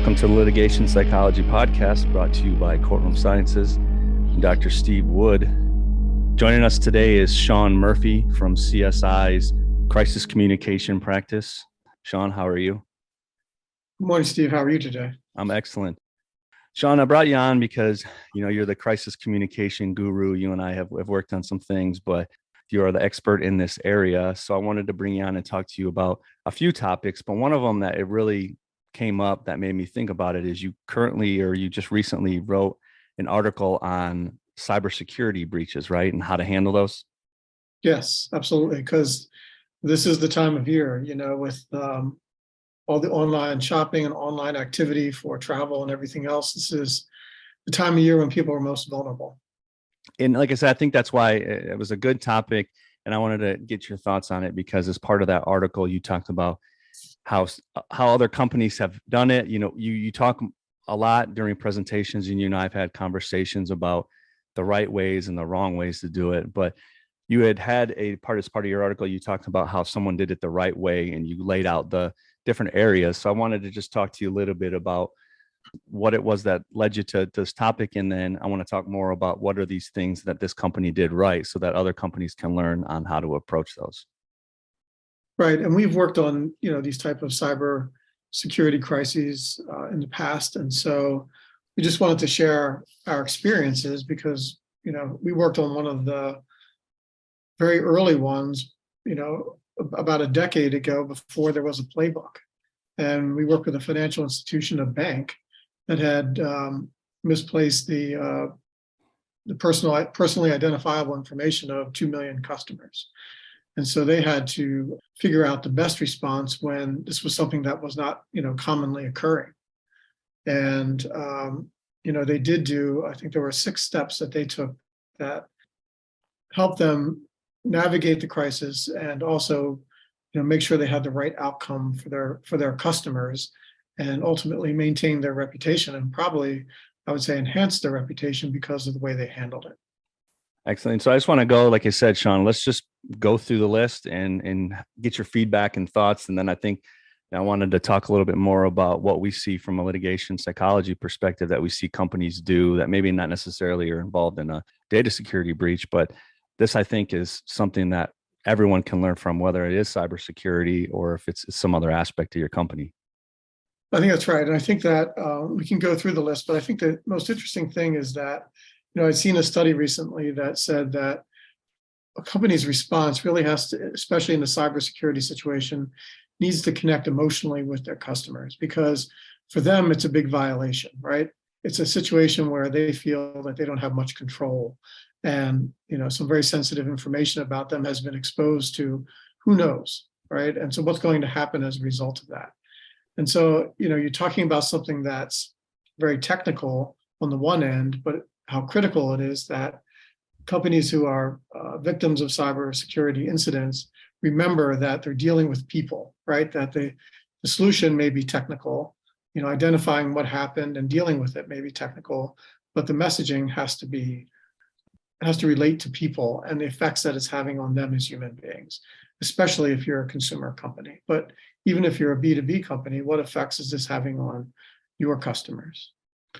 Welcome to the Litigation Psychology Podcast, brought to you by Courtroom Sciences and Dr. Steve Wood. Joining us today is Sean Murphy from CSI's Crisis Communication Practice. Sean, how are you? Good morning, Steve. How are you today? I'm excellent. Sean, I brought you on because, you're the crisis communication guru. You and I have worked on some things, but you are the expert in this area. So I wanted to bring you on and talk to you about a few topics, but one of them that it really came up that made me think about it is you just recently wrote an article on cybersecurity breaches, right? And how to handle those. Yes, absolutely. Because this is the time of year, with all the online shopping and online activity for travel and everything else. This is the time of year when people are most vulnerable. And like I said, I think that's why it was a good topic. And I wanted to get your thoughts on it because as part of that article, you talked about how other companies have done it. You talk a lot during presentations, and you and I've had conversations about the right ways and the wrong ways to do it. But you had as part of your article, you talked about how someone did it the right way, and you laid out the different areas. So I wanted to just talk to you a little bit about what it was that led you to this topic. And then I want to talk more about what are these things that this company did right so that other companies can learn on how to approach those. Right. And we've worked on, these type of cyber security crises in the past. And so we just wanted to share our experiences because, we worked on one of the very early ones, about a decade ago before there was a playbook. And we worked with a financial institution, a bank, that had misplaced the personally identifiable information of 2 million customers. And so they had to figure out the best response when this was something that was not, commonly occurring. And, they did I think there were 6 steps that they took that helped them navigate the crisis and also, make sure they had the right outcome for their customers and ultimately maintain their reputation and probably, I would say, enhance their reputation because of the way they handled it. Excellent. So I just want to go, like I said, Sean, let's just go through the list and get your feedback and thoughts. And then I think I wanted to talk a little bit more about what we see from a litigation psychology perspective that we see companies do that maybe not necessarily are involved in a data security breach. But this, I think, is something that everyone can learn from, whether it is cybersecurity or if it's some other aspect of your company. I think that's right. And I think that we can go through the list, but I think the most interesting thing is that I'd seen a study recently that said that a company's response really has to, especially in a cybersecurity situation, needs to connect emotionally with their customers because for them, it's a big violation, right? It's a situation where they feel that they don't have much control and, some very sensitive information about them has been exposed to who knows, right? And so what's going to happen as a result of that? And so, you're talking about something that's very technical on the one end, but how critical it is that companies who are victims of cybersecurity incidents remember that they're dealing with people, right? That the solution may be technical, identifying what happened and dealing with it may be technical, but the messaging has to relate to people and the effects that it's having on them as human beings, especially if you're a consumer company. But even if you're a B2B company, what effects is this having on your customers?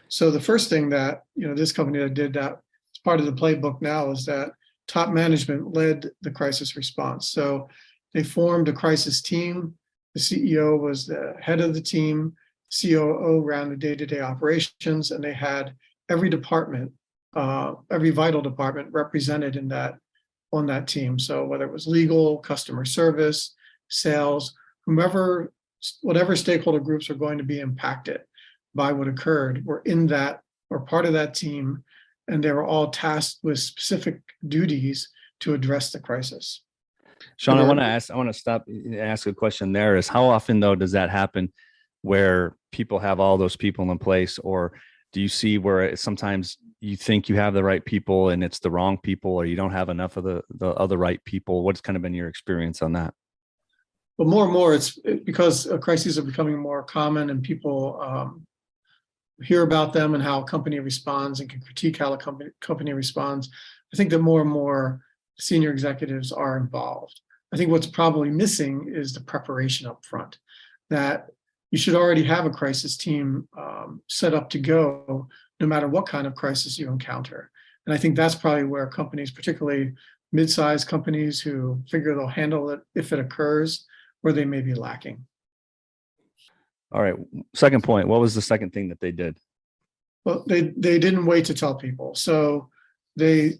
So the first thing that, this company that did that as part of the playbook now is that top management led the crisis response. So they formed a crisis team. The CEO was the head of the team. COO ran the day-to-day operations, and they had every department, every vital department represented on that team. So whether it was legal, customer service, sales, whatever stakeholder groups are going to be impacted by what occurred were in that or part of that team, and they were all tasked with specific duties to address the crisis. Sean, I want to stop and ask a question there is how often though does that happen where people have all those people in place, or do you see where sometimes you think you have the right people and it's the wrong people, or you don't have enough of the other right people? What's kind of been your experience on that? But more and more, it's because crises are becoming more common and people hear about them and how a company responds and can critique how a company responds. I think that more and more senior executives are involved. I think what's probably missing is the preparation up front, that you should already have a crisis team set up to go, no matter what kind of crisis you encounter. And I think that's probably where companies, particularly mid-sized companies who figure they'll handle it if it occurs, where they may be lacking. All right. Second point. What was the second thing that they did? Well, they didn't wait to tell people. So they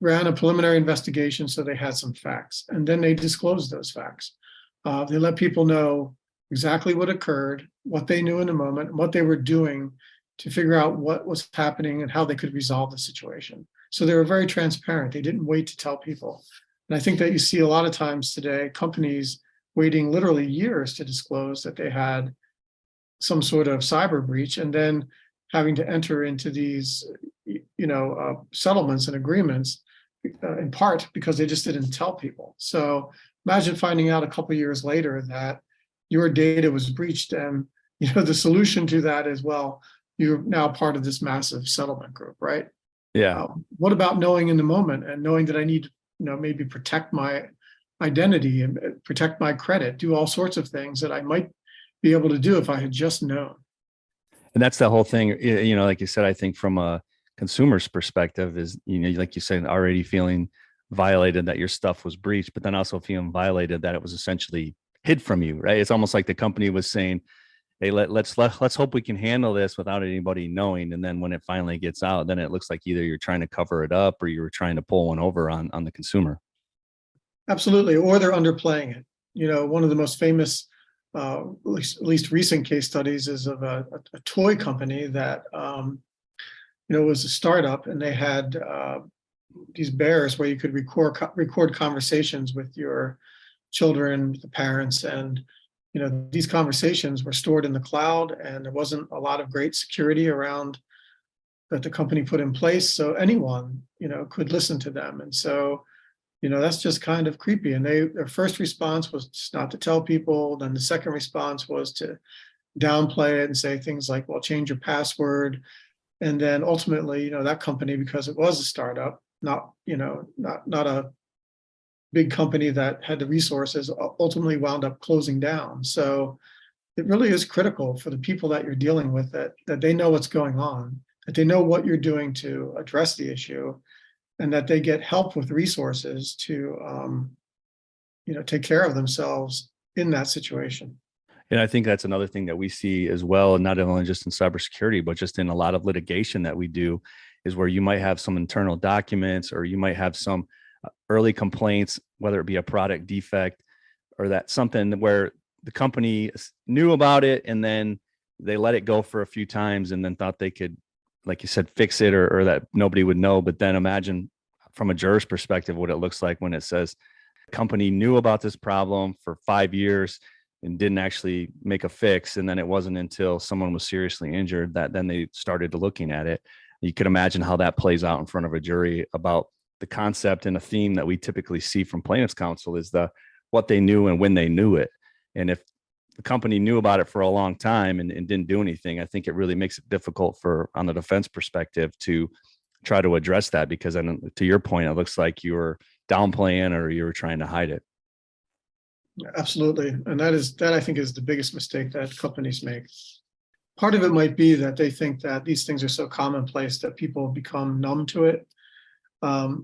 ran a preliminary investigation, so they had some facts, and then they disclosed those facts. They let people know exactly what occurred, what they knew in the moment, and what they were doing to figure out what was happening and how they could resolve the situation. So they were very transparent. They didn't wait to tell people. And I think that you see a lot of times today, companies waiting literally years to disclose that they had some sort of cyber breach, and then having to enter into these, settlements and agreements in part because they just didn't tell people. So imagine finding out a couple of years later that your data was breached, and the solution to that is, well, you're now part of this massive settlement group, right? Yeah. What about knowing in the moment and knowing that I need to, maybe protect my identity and protect my credit, do all sorts of things that I might be able to do if I had just known. And that's the whole thing, like you said, I think from a consumer's perspective is, like you said, already feeling violated that your stuff was breached, but then also feeling violated that it was essentially hid from you, right? It's almost like the company was saying, hey, let's hope we can handle this without anybody knowing. And then when it finally gets out, then it looks like either you're trying to cover it up or you're trying to pull one over on the consumer. Absolutely. Or they're underplaying it. One of the most famous, at least recent case studies is of a toy company that, was a startup, and they had these bears where you could record conversations with your children, the parents, and these conversations were stored in the cloud, and there wasn't a lot of great security around that the company put in place, so anyone could listen to them. And so that's just kind of creepy. And their first response was just not to tell people. Then the second response was to downplay it and say things like, well, change your password. And then ultimately, that company, because it was a startup, not a big company that had the resources, ultimately wound up closing down. So it really is critical for the people that you're dealing with that they know what's going on, that they know what you're doing to address the issue, and that they get help with resources to take care of themselves in that situation. And I think that's another thing that we see as well, not only just in cybersecurity, but just in a lot of litigation that we do, is where you might have some internal documents, or you might have some early complaints, whether it be a product defect or that something where the company knew about it and then they let it go for a few times and then thought they could, like you said, fix it or that nobody would know. But then imagine from a juror's perspective what it looks like when it says company knew about this problem for 5 years and didn't actually make a fix. And then it wasn't until someone was seriously injured that then they started looking at it. You could imagine how that plays out in front of a jury about the concept and a theme that we typically see from plaintiff's counsel is what they knew and when they knew it. And if the company knew about it for a long time and didn't do anything, I think it really makes it difficult on the defense perspective to try to address that, because then to your point, it looks like you were downplaying or you were trying to hide it. Absolutely. And that I think is the biggest mistake that companies make. Part of it might be that they think that these things are so commonplace that people become numb to it.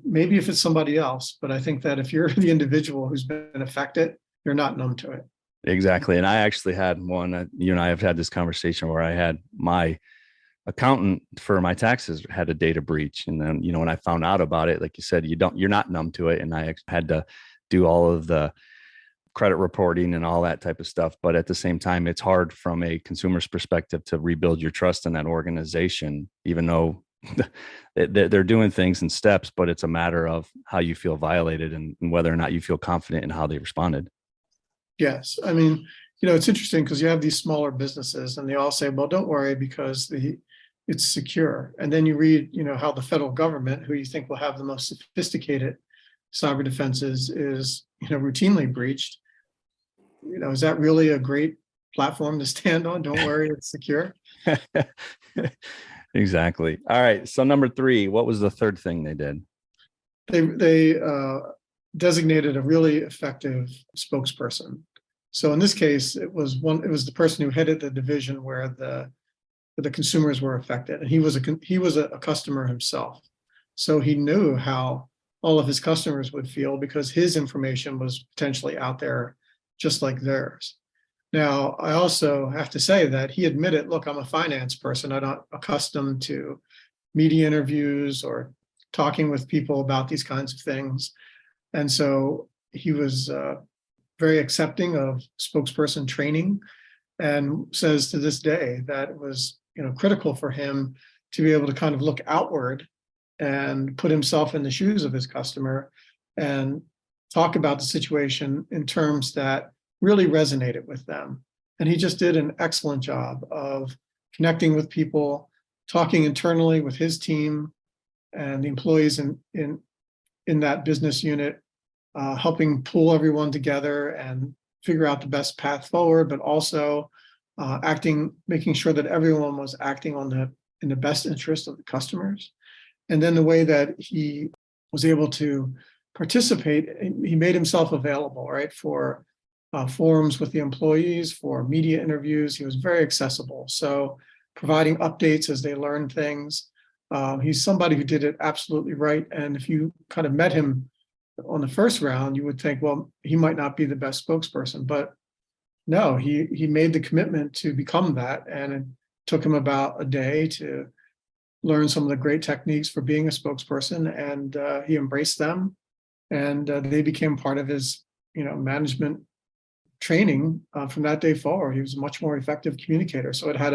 Maybe if it's somebody else, but I think that if you're the individual who's been affected, you're not numb to it. Exactly. And I actually had one, you and I have had this conversation where I had my accountant for my taxes had a data breach. And then, when I found out about it, like you said, you're not numb to it. And I had to do all of the credit reporting and all that type of stuff. But at the same time, it's hard from a consumer's perspective to rebuild your trust in that organization, even though they're doing things in steps, but it's a matter of how you feel violated and whether or not you feel confident in how they responded. Yes. I mean, it's interesting because you have these smaller businesses and they all say, well, don't worry because it's secure. And then you read, how the federal government, who you think will have the most sophisticated cyber defenses, is, routinely breached. Is that really a great platform to stand on? Don't worry, it's secure. Exactly. All right. So number 3, what was the third thing they did? They designated a really effective spokesperson. So in this case, it was the person who headed the division where the consumers were affected, and he was a customer himself. So he knew how all of his customers would feel because his information was potentially out there just like theirs. Now, I also have to say that he admitted, look, I'm a finance person. I'm not accustomed to media interviews or talking with people about these kinds of things. And so he was very accepting of spokesperson training, and says to this day that it was, critical for him to be able to kind of look outward and put himself in the shoes of his customer and talk about the situation in terms that really resonated with them. And he just did an excellent job of connecting with people, talking internally with his team and the employees in that business unit, helping pull everyone together and figure out the best path forward, but also making sure that everyone was acting in the best interest of the customers. And then the way that he was able to participate, he made himself available, right, for forums with the employees, for media interviews. He was very accessible. So providing updates as they learned things. He's somebody who did it absolutely right. And if you kind of met him on the first round, you would think, well, he might not be the best spokesperson, but no, he made the commitment to become that. And it took him about a day to learn some of the great techniques for being a spokesperson, and he embraced them, and they became part of his, management training from that day forward. He was a much more effective communicator. So it had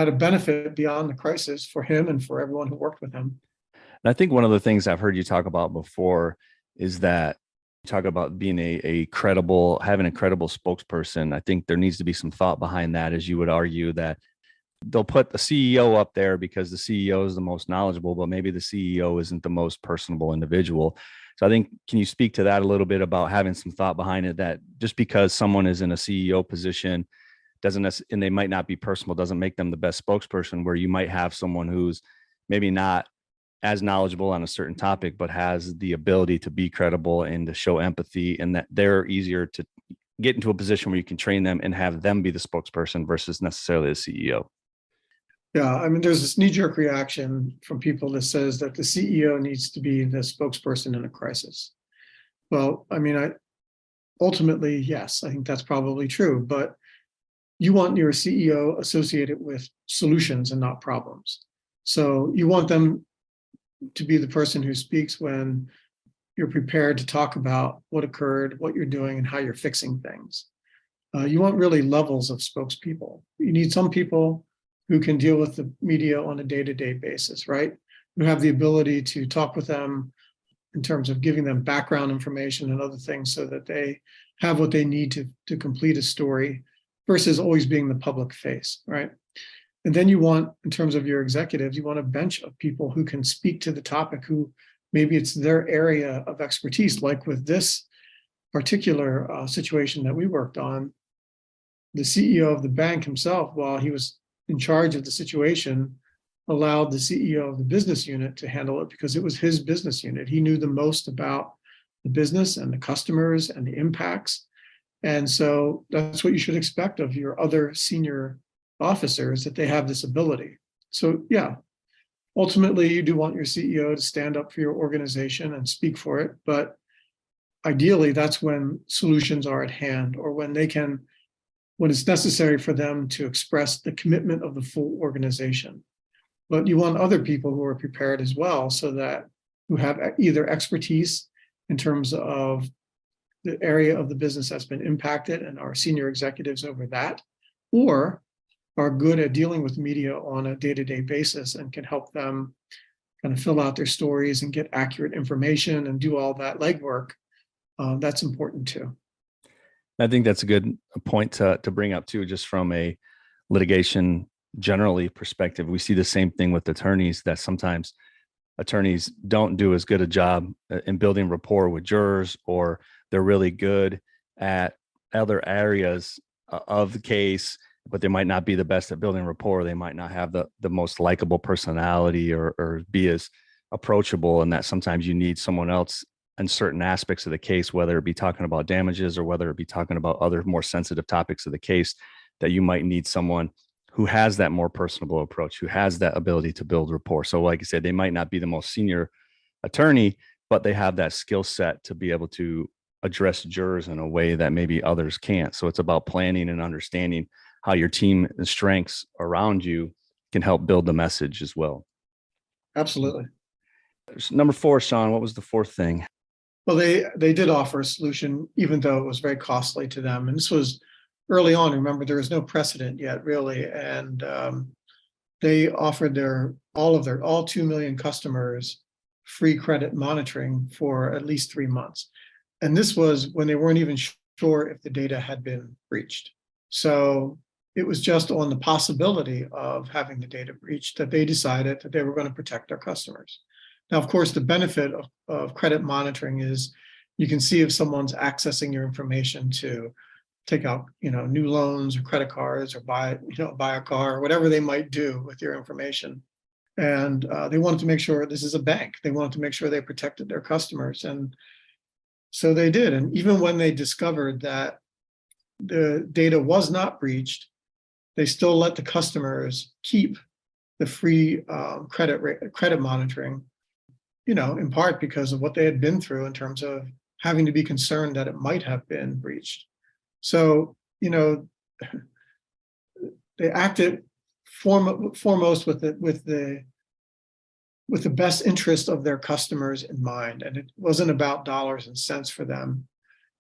a benefit beyond the crisis for him and for everyone who worked with him. And I think one of the things I've heard you talk about before is that you talk about being having a credible spokesperson. I think there needs to be some thought behind that, as you would argue that they'll put the CEO up there because the CEO is the most knowledgeable, but maybe the CEO isn't the most personable individual. So I think, can you speak to that a little bit about having some thought behind it, that just because someone is in a CEO position and they might not be personal, doesn't make them the best spokesperson, where you might have someone who's maybe not as knowledgeable on a certain topic, but has the ability to be credible and to show empathy, and that they're easier to get into a position where you can train them and have them be the spokesperson versus necessarily the CEO. Yeah, I mean, there's this knee-jerk reaction from people that says that the CEO needs to be the spokesperson in a crisis. Well, I mean, ultimately, yes, I think that's probably true, but you want your CEO associated with solutions and not problems. So you want them to be the person who speaks when you're prepared to talk about what occurred, what you're doing, and how you're fixing things. You want really levels of spokespeople. You need some people who can deal with the media on a day-to-day basis, right? Who have the ability to talk with them in terms of giving them background information and other things so that they have what they need to complete a story, versus always being the public face, right? And then you want, in terms of your executives, you want a bench of people who can speak to the topic, who maybe it's their area of expertise. Like with this particular situation that we worked on, the CEO of the bank himself, while he was in charge of the situation, allowed the CEO of the business unit to handle it because it was his business unit. He knew the most about the business and the customers and the impacts. And so that's what you should expect of your other senior officers, that they have this ability. So yeah, ultimately you do want your CEO to stand up for your organization and speak for it. But ideally, that's when solutions are at hand, or when it's necessary for them to express the commitment of the full organization. But you want other people who are prepared as well, so that who have either expertise in terms of the area of the business that's been impacted and are senior executives over that, or are good at dealing with media on a day-to-day basis and can help them kind of fill out their stories and get accurate information and do all that legwork. That's important too. I think that's a good point to bring up too, just from a litigation generally perspective. We see the same thing with attorneys, that sometimes attorneys don't do as good a job in building rapport with jurors, or they're really good at other areas of the case, but they might not be the best at building rapport. They might not have the most likable personality, or be as approachable, and that sometimes you need someone else in certain aspects of the case, whether it be talking about damages or whether it be talking about other more sensitive topics of the case, that you might need someone who has that more personable approach, who has that ability to build rapport. So like I said, they might not be the most senior attorney, but they have that skill set to be able to address jurors in a way that maybe others can't. So it's about planning and understanding how your team and strengths around you can help build the message as well. Absolutely. Number 4, Sean, what was the fourth thing? Well, they did offer a solution, even though it was very costly to them. And this was early on. Remember, there was no precedent yet, really. And they offered all 2 million customers free credit monitoring for at least 3 months. And this was when they weren't even sure if the data had been breached. So it was just on the possibility of having the data breached that they decided that they were going to protect their customers. Now, of course, the benefit of credit monitoring is you can see if someone's accessing your information to take out, new loans or credit cards or buy a car or whatever they might do with your information. And they wanted to make sure this is a bank. They wanted to make sure they protected their customers. And so they did. And even when they discovered that the data was not breached, they still let the customers keep the free credit monitoring, in part because of what they had been through in terms of having to be concerned that it might have been breached. So, they acted foremost with the best interest of their customers in mind. And it wasn't about dollars and cents for them.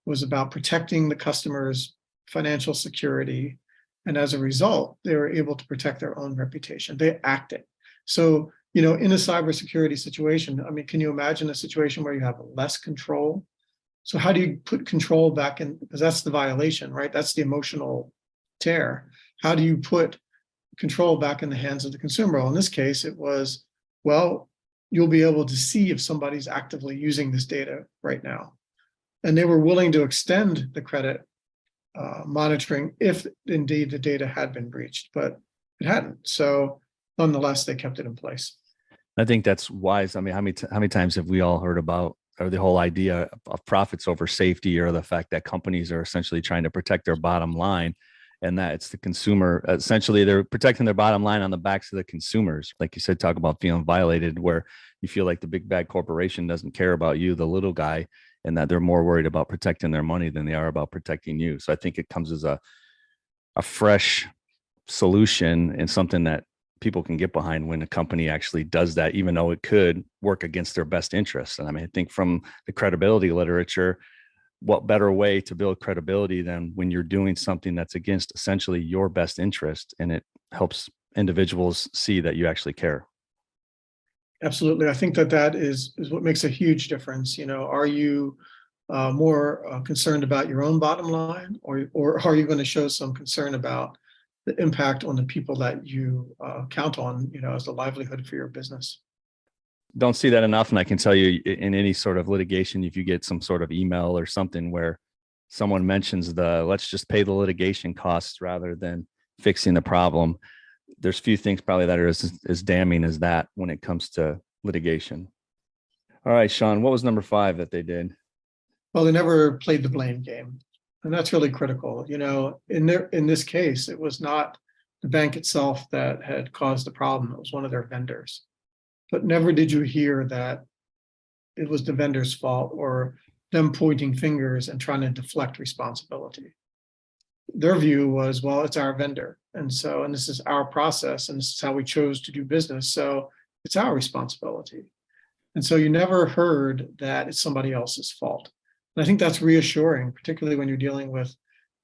It was about protecting the customer's financial security. And as a result, they were able to protect their own reputation. They acted. So, in a cybersecurity situation, can you imagine a situation where you have less control? So how do you put control back in? Because that's the violation, right? That's the emotional tear. How do you put control back in the hands of the consumer? Well, in this case, it was, well, you'll be able to see if somebody's actively using this data right now. And they were willing to extend the credit monitoring if indeed the data had been breached, but it hadn't. So nonetheless, they kept it in place. I think that's wise. How many times have we all heard about, or the whole idea of profits over safety, or the fact that companies are essentially trying to protect their bottom line, and that it's the consumer. Essentially, they're protecting their bottom line on the backs of the consumers. Like you said, talk about feeling violated, where you feel like the big bad corporation doesn't care about you, the little guy, and that they're more worried about protecting their money than they are about protecting you. So I think it comes as a fresh solution and something that people can get behind when a company actually does that, even though it could work against their best interests. And I think from the credibility literature, what better way to build credibility than when you're doing something that's against essentially your best interest, and it helps individuals see that you actually care. Absolutely. I think that is what makes a huge difference. Are you more concerned about your own bottom line, or are you going to show some concern about the impact on the people that you count on, as the livelihood for your business? Don't see that enough. And I can tell you, in any sort of litigation, if you get some sort of email or something where someone mentions let's just pay the litigation costs rather than fixing the problem, there's few things probably that are as damning as that when it comes to litigation. All right, Sean, what was number 5 that they did? Well, they never played the blame game. And that's really critical. In this case, it was not the bank itself that had caused the problem. It was one of their vendors. But never did you hear that it was the vendor's fault or them pointing fingers and trying to deflect responsibility. Their view was, well, it's our vendor. And this is our process, and this is how we chose to do business. So it's our responsibility. And so you never heard that it's somebody else's fault. And I think that's reassuring, particularly when you're dealing with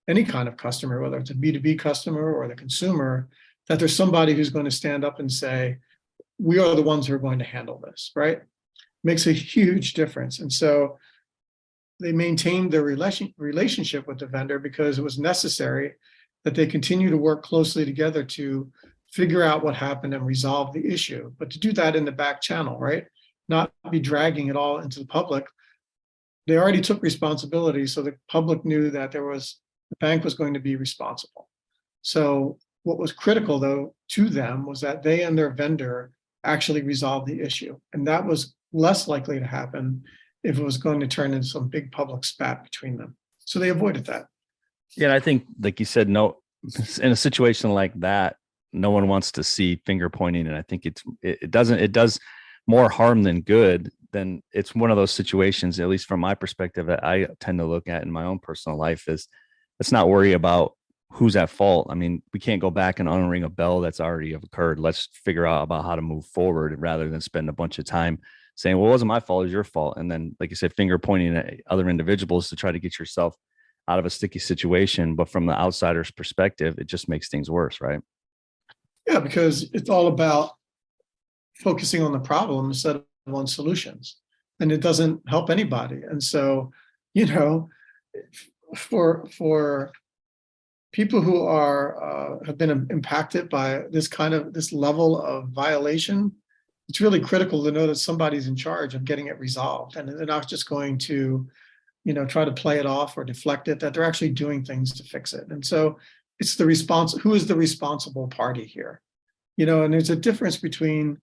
any kind of customer, whether it's a B2B customer or the consumer, that there's somebody who's going to stand up and say, we are the ones who are going to handle this, right? Makes a huge difference. And so they maintained their relationship with the vendor because it was necessary that they continue to work closely together to figure out what happened and resolve the issue. But to do that in the back channel, right? Not be dragging it all into the public. They already took responsibility, so the public knew that the bank was going to be responsible. So what was critical, though, to them was that they and their vendor actually resolved the issue. And that was less likely to happen if it was going to turn into some big public spat between them. So they avoided that. Yeah, I think, like you said, no, in a situation like that, no one wants to see finger pointing, and I think it does more harm than good. Then it's one of those situations, at least from my perspective, that I tend to look at in my own personal life is let's not worry about who's at fault. I mean, we can't go back and unring a bell that's already occurred. Let's figure out about how to move forward rather than spend a bunch of time saying, well, it wasn't my fault, it was your fault. And then, like you said, finger pointing at other individuals to try to get yourself out of a sticky situation. But from the outsider's perspective, it just makes things worse, right? Yeah, because it's all about focusing on the problem instead of on solutions, and it doesn't help anybody. And so, you know, for people who are have been impacted by this level of violation, it's really critical to know that somebody's in charge of getting it resolved, and they're not just going to, try to play it off or deflect it, that they're actually doing things to fix it. And so it's who is the responsible party here? And there's a difference between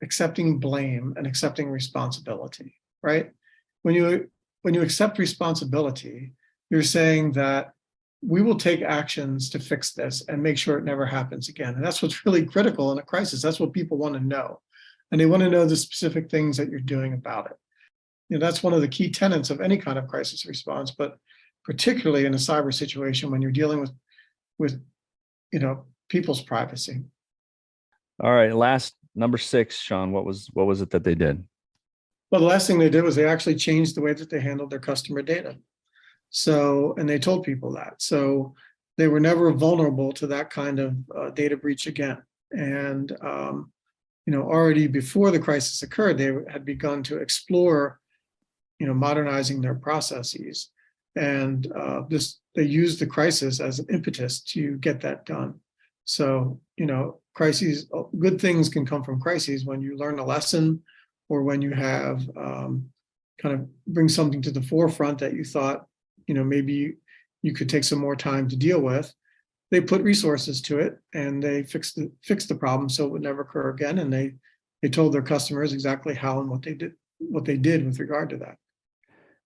accepting blame and accepting responsibility, right? When you accept responsibility, you're saying that we will take actions to fix this and make sure it never happens again. And that's what's really critical in a crisis. That's what people want to know. And they want to know the specific things that you're doing about it. That's one of the key tenets of any kind of crisis response, but particularly in a cyber situation when you're dealing with people's privacy. All right. Last number 6, Sean, what was it that they did? Well, the last thing they did was they actually changed the way that they handled their customer data. So, and they told people that. So they were never vulnerable to that kind of data breach again. And, already before the crisis occurred, they had begun to explore, modernizing their processes. And they used the crisis as an impetus to get that done. So, crises, good things can come from crises when you learn a lesson, or when you have kind of bring something to the forefront that you thought, maybe you could take some more time to deal with. They put resources to it, and they fixed the problem so it would never occur again. And they told their customers exactly how and what they did with regard to that.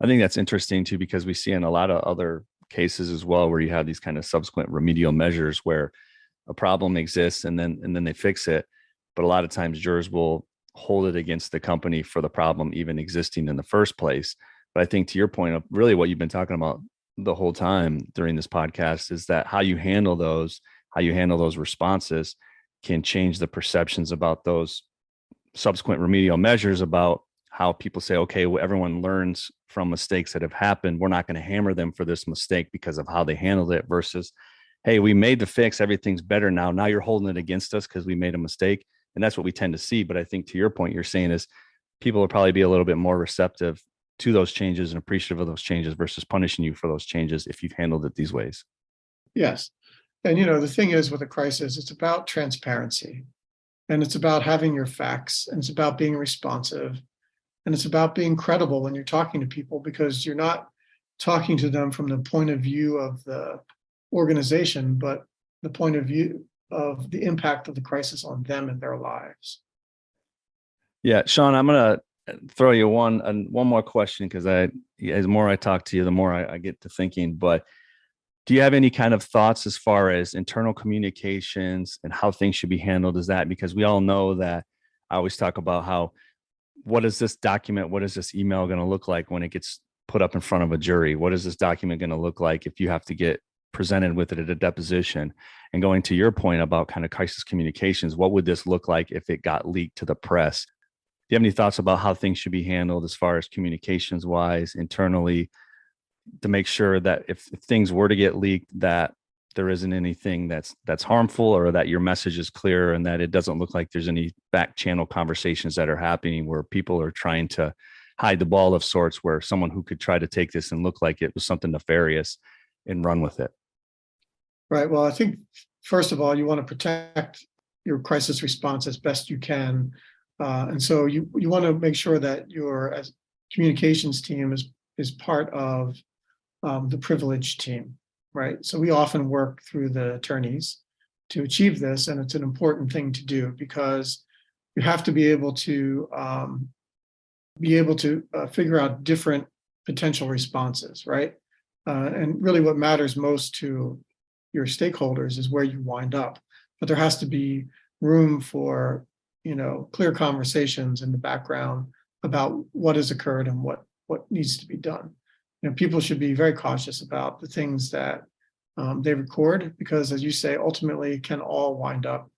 I think that's interesting too, because we see in a lot of other cases as well, where you have these kind of subsequent remedial measures where a problem exists and then they fix it. But a lot of times jurors will hold it against the company for the problem even existing in the first place. But I think, to your point of really what you've been talking about the whole time during this podcast, is that how you handle those responses can change the perceptions about those subsequent remedial measures, about how people say, okay, well, everyone learns from mistakes that have happened. We're not going to hammer them for this mistake because of how they handled it, versus, hey, we made the fix, everything's better now. Now you're holding it against us because we made a mistake. And that's what we tend to see. But I think, to your point, you're saying is people will probably be a little bit more receptive to those changes and appreciative of those changes versus punishing you for those changes if you've handled it these ways. Yes. And, the thing is with a crisis, it's about transparency, and it's about having your facts, and it's about being responsive, and it's about being credible when you're talking to people, because you're not talking to them from the point of view of the organization, but the point of view of the impact of the crisis on them and their lives. Yeah, Sean, I'm going to throw you one more question, because as more I talk to you, the more I get to thinking. But do you have any kind of thoughts as far as internal communications and how things should be handled? Is that because we all know that I always talk about how, what is this document, what is this email going to look like when it gets put up in front of a jury? What is this document going to look like if you have to get presented with it at a deposition? And going to your point about kind of crisis communications, what would this look like if it got leaked to the press? Do you have any thoughts about how things should be handled as far as communications wise internally, to make sure that if things were to get leaked, that there isn't anything that's harmful, or that your message is clear, and that it doesn't look like there's any back channel conversations that are happening where people are trying to hide the ball of sorts, where someone who could try to take this and look like it was something nefarious and run with it? Right. Well, I think, first of all, you want to protect your crisis response as best you can. And so you want to make sure that your as communications team is part of the privileged team, right? So we often work through the attorneys to achieve this, and it's an important thing to do, because you have to be able to be able to figure out different potential responses, right? And really what matters most to your stakeholders is where you wind up. But there has to be room for, clear conversations in the background about what has occurred and what needs to be done. People should be very cautious about the things that they record, because as you say, ultimately it can all wind up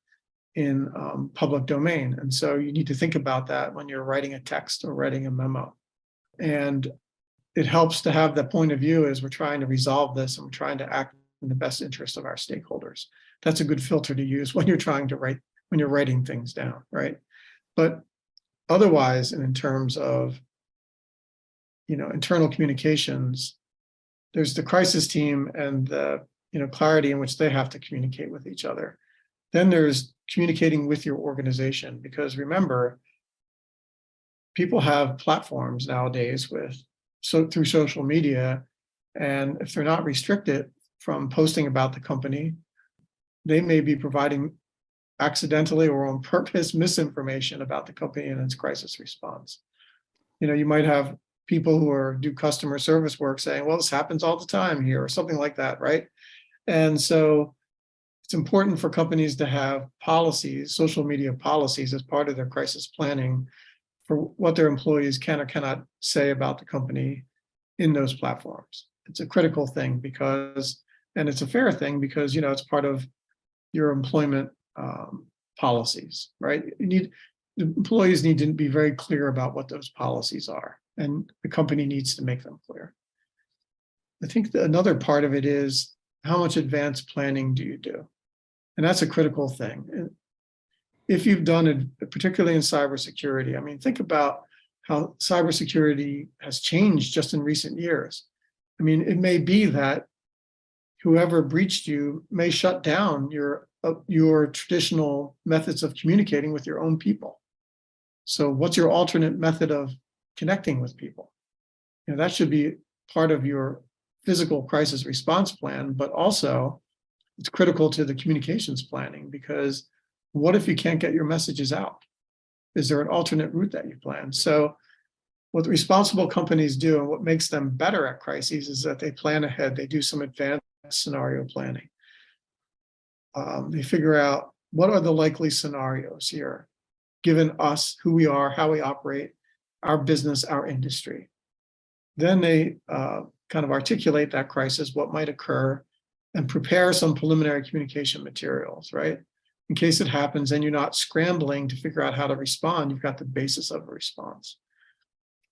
in public domain. And so you need to think about that when you're writing a text or writing a memo. And it helps to have that point of view as we're trying to resolve this and we're trying to act in the best interest of our stakeholders. That's a good filter to use when you're trying to write, when you're writing things down, right? But otherwise, and in terms of, internal communications, there's the crisis team and the, clarity in which they have to communicate with each other. Then there's communicating with your organization, because remember, people have platforms nowadays through social media, and if they're not restricted from posting about the company, they may be providing accidentally or on purpose misinformation about the company and its crisis response. You might have people who do customer service work saying, well, this happens all the time here, or something like that, right? And so it's important for companies to have policies, social media policies, as part of their crisis planning for what their employees can or cannot say about the company in those platforms. It's a critical thing and it's a fair thing because, it's part of your employment policies, right? The employees need to be very clear about what those policies are, and the company needs to make them clear. I think that another part of it is, how much advanced planning do you do? And that's a critical thing. And if you've done it, particularly in cybersecurity, think about how cybersecurity has changed just in recent years. It may be that whoever breached you may shut down your traditional methods of communicating with your own people. So what's your alternate method of connecting with people? That should be part of your physical crisis response plan, but also it's critical to the communications planning, because what if you can't get your messages out? Is there an alternate route that you plan? So what responsible companies do, and what makes them better at crises, is that they plan ahead. They do some advanced scenario planning. They figure out what are the likely scenarios here, given us, who we are, how we operate, our business, our industry. Then they kind of articulate that crisis, what might occur, and prepare some preliminary communication materials, right? In case it happens and you're not scrambling to figure out how to respond, you've got the basis of a response.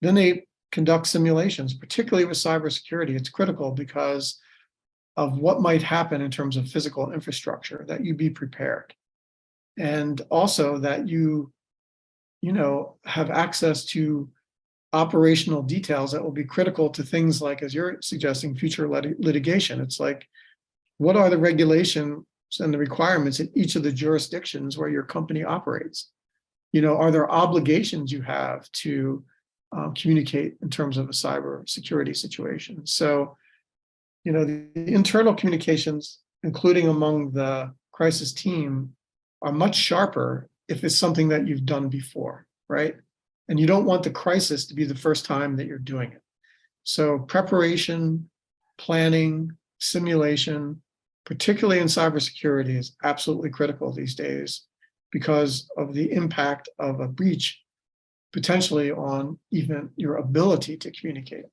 Then they conduct simulations, particularly with cybersecurity. It's critical because of what might happen in terms of physical infrastructure, that you be prepared. And also that you have access to operational details that will be critical to things like, as you're suggesting, future litigation. It's like, what are the regulations and the requirements in each of the jurisdictions where your company operates? Are there obligations you have to communicate in terms of a cybersecurity situation? So, the internal communications, including among the crisis team, are much sharper if it's something that you've done before, right? And you don't want the crisis to be the first time that you're doing it. So preparation, planning, simulation, particularly in cybersecurity, is absolutely critical these days because of the impact of a breach potentially on even your ability to communicate.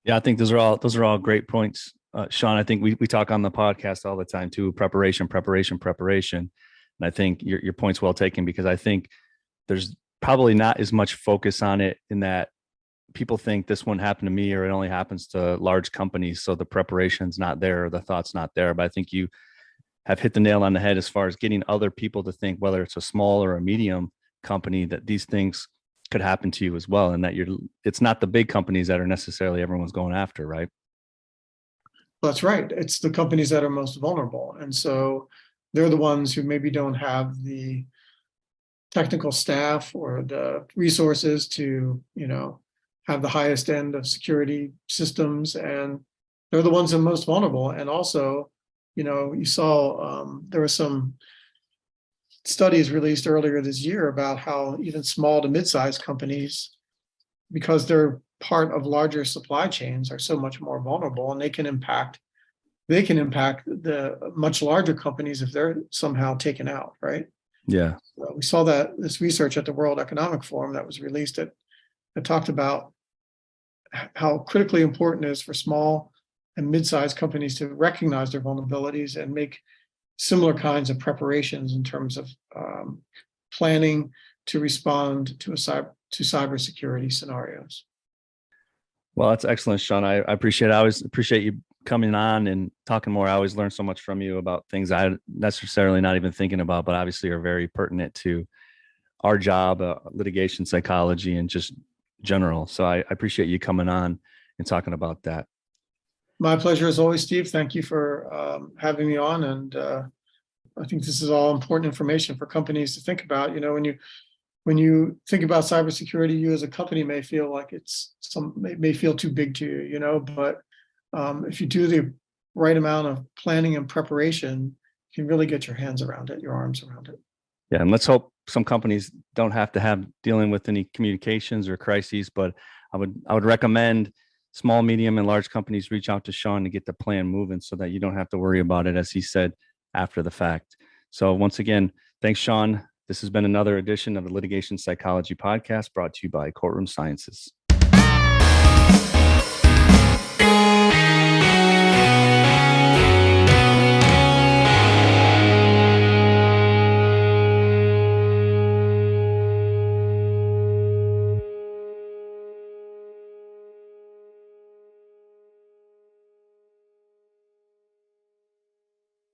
Yeah, I think those are all great points, Sean. I think we talk on the podcast all the time too: preparation. And I think your point's well taken, because I think there's probably not as much focus on it, in that people think this won't happen to me, or it only happens to large companies, so the preparation's not there, or the thought's not there. But I think you have hit the nail on the head as far as getting other people to think, whether it's a small or a medium company, that these things could happen to you as well, and that it's not the big companies that are necessarily everyone's going after, right? That's right. It's the companies that are most vulnerable. And so they're the ones who maybe don't have the technical staff or the resources to, have the highest end of security systems. And they're the ones that are most vulnerable. And also, you saw there were some studies released earlier this year about how even small to mid-sized companies because they're part of larger supply chains, are so much more vulnerable, and they can impact the much larger companies if they're somehow taken out, right? Yeah. We saw that this research at the World Economic Forum that was released that talked about how critically important it is for small and mid-sized companies to recognize their vulnerabilities and make similar kinds of preparations in terms of planning to respond to cybersecurity scenarios. Well, that's excellent, Sean. I appreciate it. I always appreciate you coming on and talking more. I always learn so much from you about things I necessarily not even thinking about, but obviously are very pertinent to our job, litigation psychology, and just general. So I appreciate you coming on and talking about that. My pleasure as always, Steve. Thank you for having me on. And I think this is all important information for companies to think about. When you think about cybersecurity, you as a company may feel like may feel too big to you, but if you do the right amount of planning and preparation, you can really get your hands around it, your arms around it. Yeah, and let's hope some companies don't have to have dealing with any communications or crises, but I would recommend small, medium, and large companies reach out to Sean to get the plan moving so that you don't have to worry about it, as he said, after the fact. So once again, thanks, Sean. This has been another edition of the Litigation Psychology Podcast brought to you by Courtroom Sciences.